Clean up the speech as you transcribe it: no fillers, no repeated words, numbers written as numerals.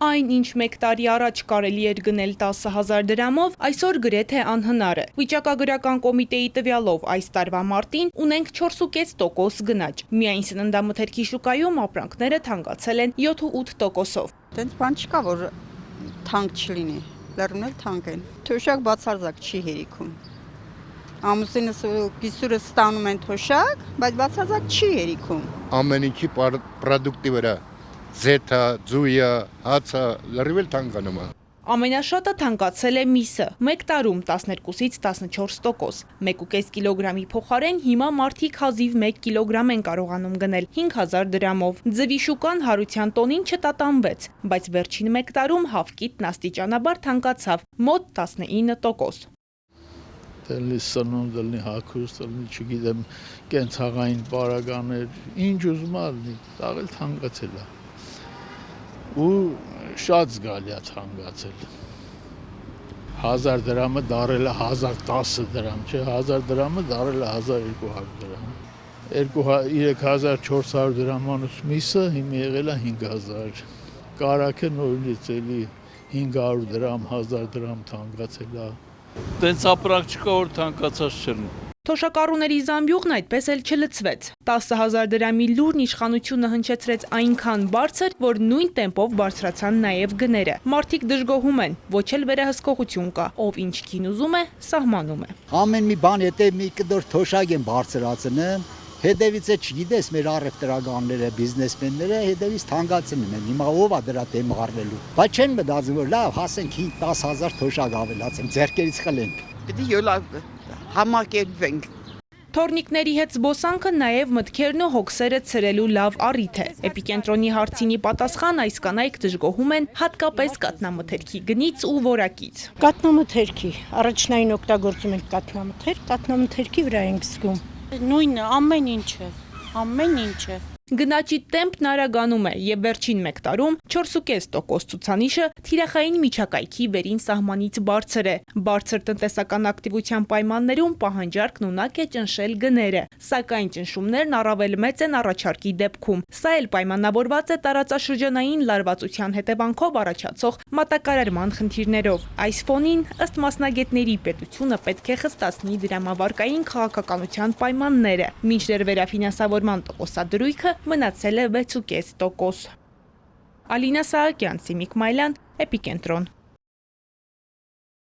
Այն, ինչ մեկ տարի առաջ կարելի էր գնել 10,000 դրամով, այսօր գրեթե անհնար է։ Վիճակագրական կոմիտեի տվյալով այս տարվա մարտին ունենք 4,5% գնաճ։ Միայն սննդամթերքի շուկայում ապրանքները թանկացել են 7-8%-ով։ Տենց բան չկա, որ թանկ չլինի, լեռնել թանկ են։ Թոշակ բացարձակ չի հերիքում։ Ամուսինս կիսուրս ստանում են թոշակ, բայց բացարձակ չի հերիքում։ Ամեն ինչի պրոդուկտի վրա, ձեթա, ձույա, հացա, լրիվել թանկանում է։ Ամենաշատը թանկացել է միսը, մեկ տարում 12-ից 14%։ 1,5 կիլոգրամի փոխարեն հիմա մարդիկ հազիվ 1 կիլոգրամ են կարողանում գնել 5,000 դրամով։ Ձվի շուկան հարության տոնին չտատանվեց, բայց վերջին մեկ տարում հավկիթն աստիճանաբար թանկացավ մոտ 19%։ Դելի սնունդ, դելի հագուստ, դելի չգիտեմ կենցաղային պարագաներ, ինչ ուզում ալնի, տաղել թանկացել է։ Ու շատ զգալի է թանկացել։ 1000 դրամը դարել է 1010 դրամ, չէ, 1000 դրամը դարել է 1200 դրամ։ 3400 դրամանոց միսը հիմա եղել է 5000։ Կարակը նորից էլի 500 դրամ, 1000 դրամ թանկացել է։ Տենց ապրանք չկա, որ թանկացած չլինի։ Թոշակառուների զամբյուղն այդպես էլ չլցվեց։ 10,000 դրամի լուրն իշխանությունը հնչեցրեց այնքան բարձր, որ նույն տեմպով բարձրացան նաև գները։ Մարդիկ դժգոհում են, ոչ էլ վերահսկողություն կա, ով ինչ կին ուզում է, սահմանում է։ Ամեն մի բան եթե մի կդոր թոշակ են բարձրացնում, հետևից է չգիտես մեր առևտրականները, բիզնեսմենները հետևից թանկացնում են։ Հիմա ով է դրա դեմ առնելու։ Բայց չեն մտածում, որ լավ, հասենք 10,000 թոշակ ավելացենք, ձեռքերից խլենք։ Պիտի յոլա համակերպվենք։ Թորնիկների հետ զբոսանքը նաև մտքերն ու հոգսերը ցրելու լավ առիթ է։ Էպիկենտրոնի հարցինի պատասխան այս կանայք դժգոհում են հատկապես կաթնամթերքի գնից ու որակից։ Կաթնամթերքի, առաջնային օգտագործում ենք կաթնամթերքի վրա ենք զգում։ Նույնը, ամեն ինչը։ Գնաճի տեմպն արագանում է եւ վերջին մեկ տարում 4,5% ցուցանիշը թիրախային միջակայքի վերին սահմանից բարձր է։ Բարձր տնտեսական ակտիվության պայմաններում պահանջարկն ունակ է ճնշել գները, սակայն ճնշումներն առավել մեծ են առաջարկի դեպքում։ Սա էլ պայմանավորված է տարածաշրջանային լարվածության հետևանքով առաջացող մատակարարման խնդիրներով։ Այս ֆոնին, ըստ մասնագետների, պետությունը պետք է խստացնի դրամավարկային քաղաքականության պայմանները, մինչդեռ վերաֆինանսավորման տոկոսադրույքը մնացել է 6,5%։ Ալինա Սահակյան, Սիմիկ Մայլյան, Էպիկենտրոն։